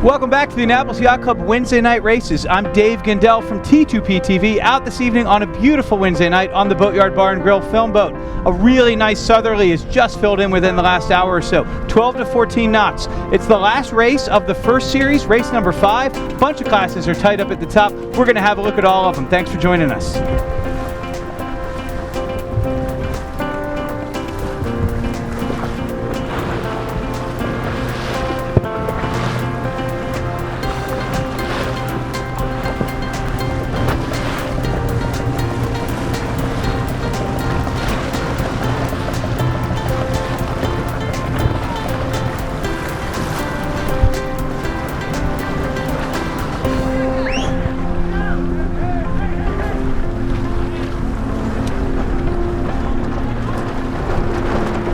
Welcome back to the Annapolis Yacht Club Wednesday night races. I'm Dave Gindel from T2P TV, out this evening on a beautiful Wednesday night on the Boatyard Bar and Grill film boat. A really nice southerly is just filled in within the last hour or so, 12 to 14 knots. It's the last race of the first series, race number 5. A bunch of classes are tied up at the top. We're going to have a look at all of them. Thanks for joining us.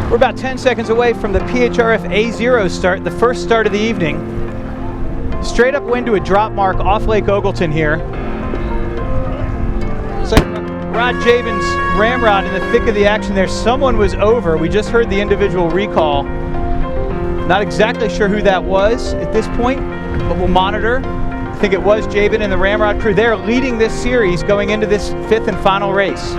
We're about 10 seconds away from the PHRF A0 start, the first start of the evening. Straight upwind to a drop mark off Lake Ogleton here. It's like Rod Jabin's ramrod in the thick of the action there. Someone was over. We just heard the individual recall. Not exactly sure who that was at this point, but we'll monitor. I think it was Jabin and the ramrod crew. They're leading this series going into this 5th and final race.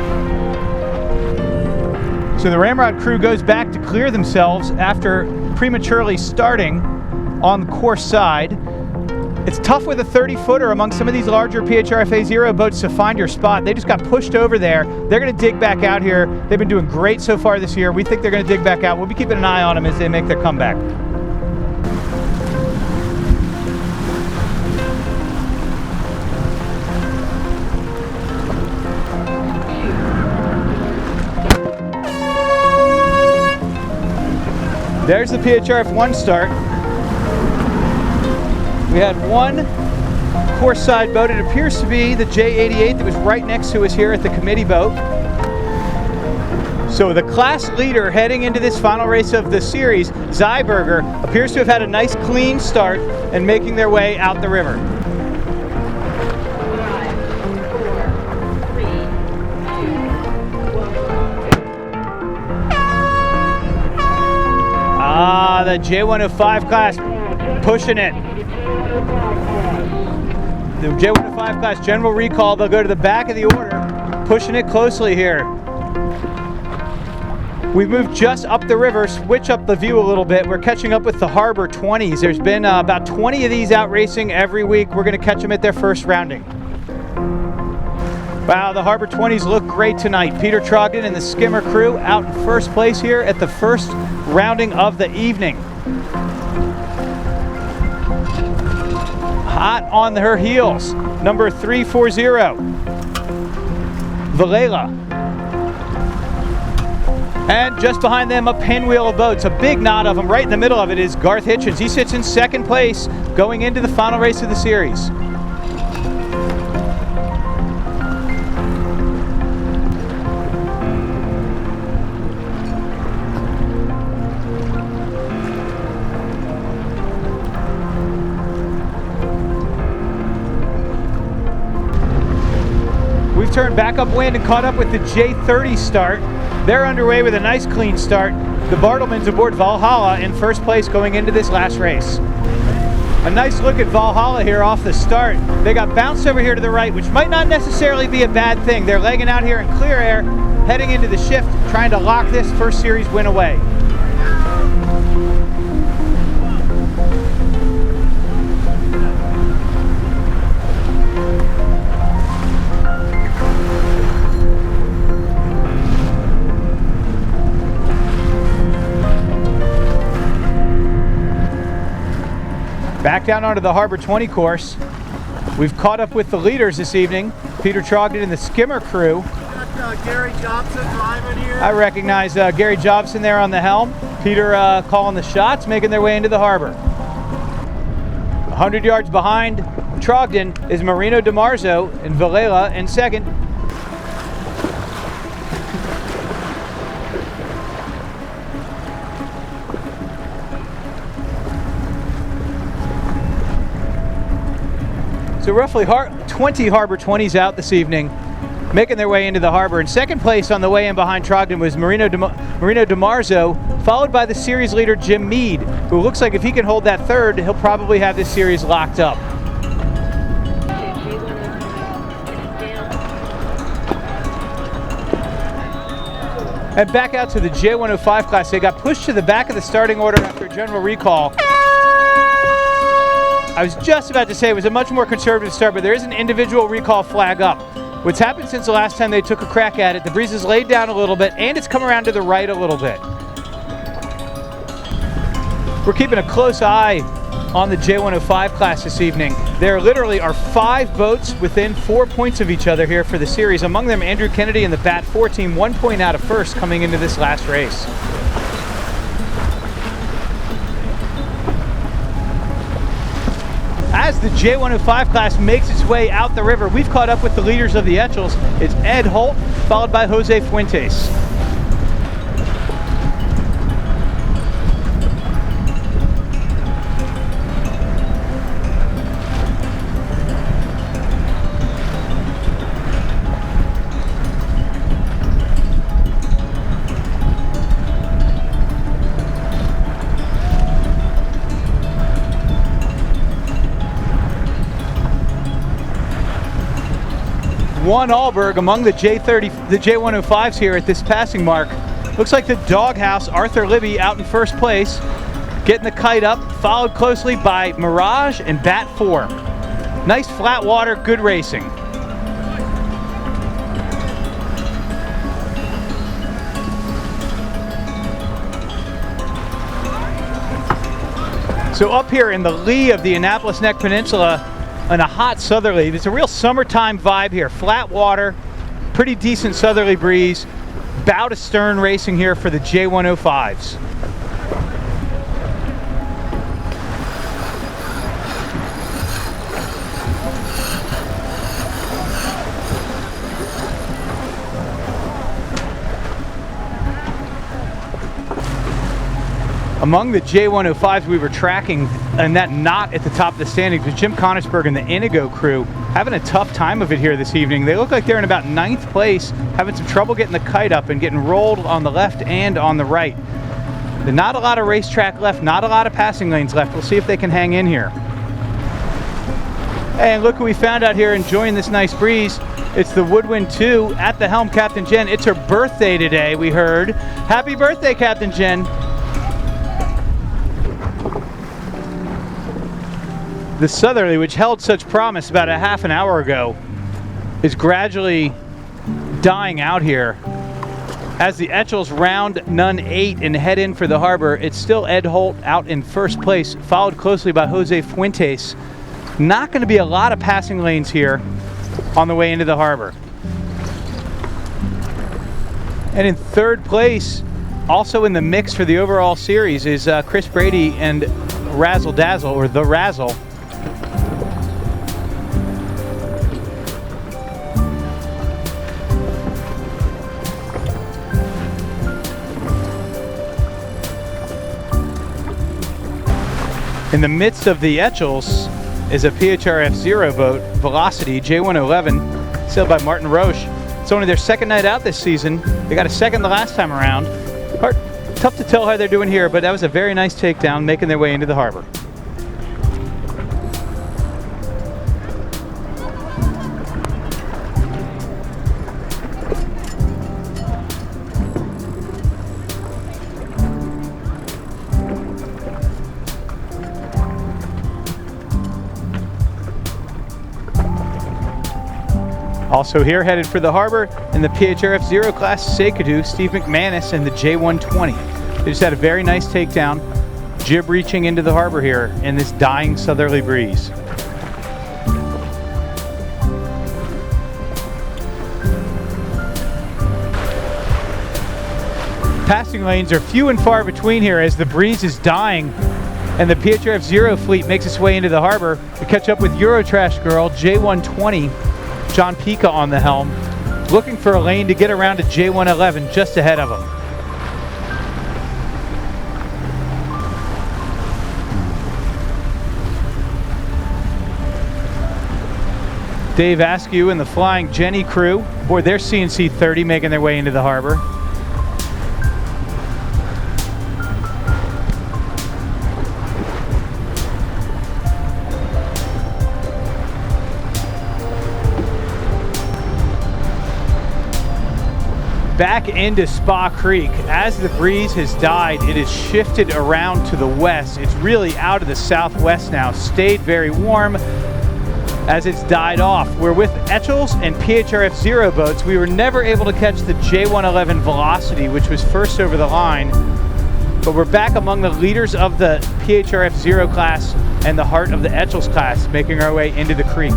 So the ramrod crew goes back to clear themselves after prematurely starting on the course side. It's tough with a 30-footer among some of these larger PHRF A0 boats to find your spot. They just got pushed over there. They're going to dig back out here. They've been doing great so far this year. We think they're going to dig back out. We'll be keeping an eye on them as they make their comeback. There's the PHRF 1 start. We had one course side boat. It appears to be the J88 that was right next to us here at the committee boat. So the class leader heading into this final race of the series, Zyberger, appears to have had a nice clean start and making their way out the river. The J105 class pushing it. The J105 class general recall, they'll go to the back of the order, pushing it closely here. We've moved just up the river, switch up the view a little bit. We're catching up with the Harbor 20s. There's been about 20 of these out racing every week. We're going to catch them at their first rounding. Wow, the Harbor 20s look great tonight. Peter Trogdon and the skimmer crew out in first place here at the first rounding of the evening. Hot on her heels, number 340, Valela. And just behind them, a pinwheel of boats, a big knot of them. Right in the middle of it is Garth Hitchens. He sits in second place going into the final race of the series. We've turned back upwind and caught up with the J30 start. They're underway with a nice clean start. The Bartlemans aboard Valhalla in first place going into this last race. A nice look at Valhalla here off the start. They got bounced over here to the right, which might not necessarily be a bad thing. They're legging out here in clear air, heading into the shift, trying to lock this first series win away. Back down onto the Harbor 20 course. We've caught up with the leaders this evening, Peter Trogdon and the skimmer crew. Gary Jobson driving here. I recognize Gary Jobson there on the helm. Peter calling the shots, making their way into the harbor. 100 yards behind Trogdon is Marino DiMarzo and Valela in second. So roughly 20 Harbor 20s out this evening, making their way into the harbor. In second place on the way in behind Trogdon was Marino DiMarzo, followed by the series leader Jim Meade, who looks like if he can hold that third, he'll probably have this series locked up. And back out to the J105 class. They got pushed to the back of the starting order after a general recall. I was just about to say it was a much more conservative start, but there is an individual recall flag up. What's happened since the last time they took a crack at it, the breeze has laid down a little bit, and it's come around to the right a little bit. We're keeping a close eye on the J105 class this evening. There literally are 5 boats within 4 points of each other here for the series. Among them, Andrew Kennedy and the Bat 4 team, 1 point out of first coming into this last race. As the J105 class makes its way out the river, we've caught up with the leaders of the Etchels. It's Ed Holt, followed by Jose Fuentes. One Allberg among the J105s here at this passing mark. Looks like the doghouse, Arthur Libby, out in first place, getting the kite up, followed closely by Mirage and Bat 4. Nice flat water, good racing. So up here in the lee of the Annapolis Neck Peninsula, on a hot southerly. It's a real summertime vibe here. Flat water, pretty decent southerly breeze. Bow to stern racing here for the J105s. Among the J105s we were tracking, and that knot at the top of the standings was Jim Conisberg and the Inigo crew, having a tough time of it here this evening. They look like they're in about 9th place, having some trouble getting the kite up and getting rolled on the left and on the right. There's not a lot of racetrack left, not a lot of passing lanes left. We'll see if they can hang in here. And look who we found out here enjoying this nice breeze. It's the Woodwind 2 at the helm, Captain Jen. It's her birthday today, we heard. Happy birthday, Captain Jen. The southerly, which held such promise about a half an hour ago, is gradually dying out here. As the Etchels round none 8 and head in for the harbor, it's still Ed Holt out in first place, followed closely by Jose Fuentes. Not going to be a lot of passing lanes here on the way into the harbor. And in third place, also in the mix for the overall series, is Chris Brady and Razzle Dazzle, or the Razzle. In the midst of the Etchels is a PHRF 0 boat, Velocity J111, sailed by Martin Roche. It's only their second night out this season. They got a second the last time around. Tough to tell how they're doing here, but that was a very nice takedown, making their way into the harbor. Also here, headed for the harbor in the PHRF 0 class, Seikadu, Steve McManus, and the J120. They just had a very nice takedown, jib reaching into the harbor here in this dying southerly breeze. Passing lanes are few and far between here as the breeze is dying and the PHRF 0 fleet makes its way into the harbor to catch up with Eurotrash Girl, J120, John Pica on the helm, looking for a lane to get around to J111 just ahead of him. Dave Askew and the Flying Jenny crew aboard their CNC 30 making their way into the harbor. back into Spa Creek. As the breeze has died, it has shifted around to the west. It's really out of the southwest now. Stayed very warm as it's died off. We're with Etchells and PHRF Zero boats. We were never able to catch the J111 Velocity, which was first over the line, but we're back among the leaders of the PHRF Zero class and the heart of the Etchells class, making our way into the creek.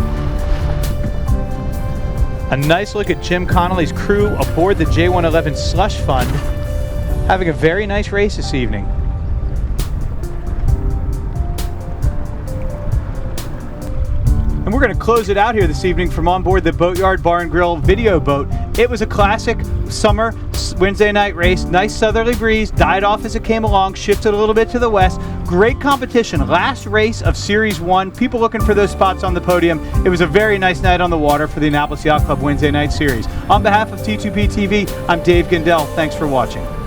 A nice look at Jim Connolly's crew aboard the J111 Slush Fund, having a very nice race this evening. And we're going to close it out here this evening from on board the Boatyard Bar and Grill video boat. It was a classic summer Wednesday night race. Nice southerly breeze, died off as it came along, shifted a little bit to the west. Great competition. Last race of Series 1. People looking for those spots on the podium. It was a very nice night on the water for the Annapolis Yacht Club Wednesday night series. On behalf of T2P TV, I'm Dave Gindel. Thanks for watching.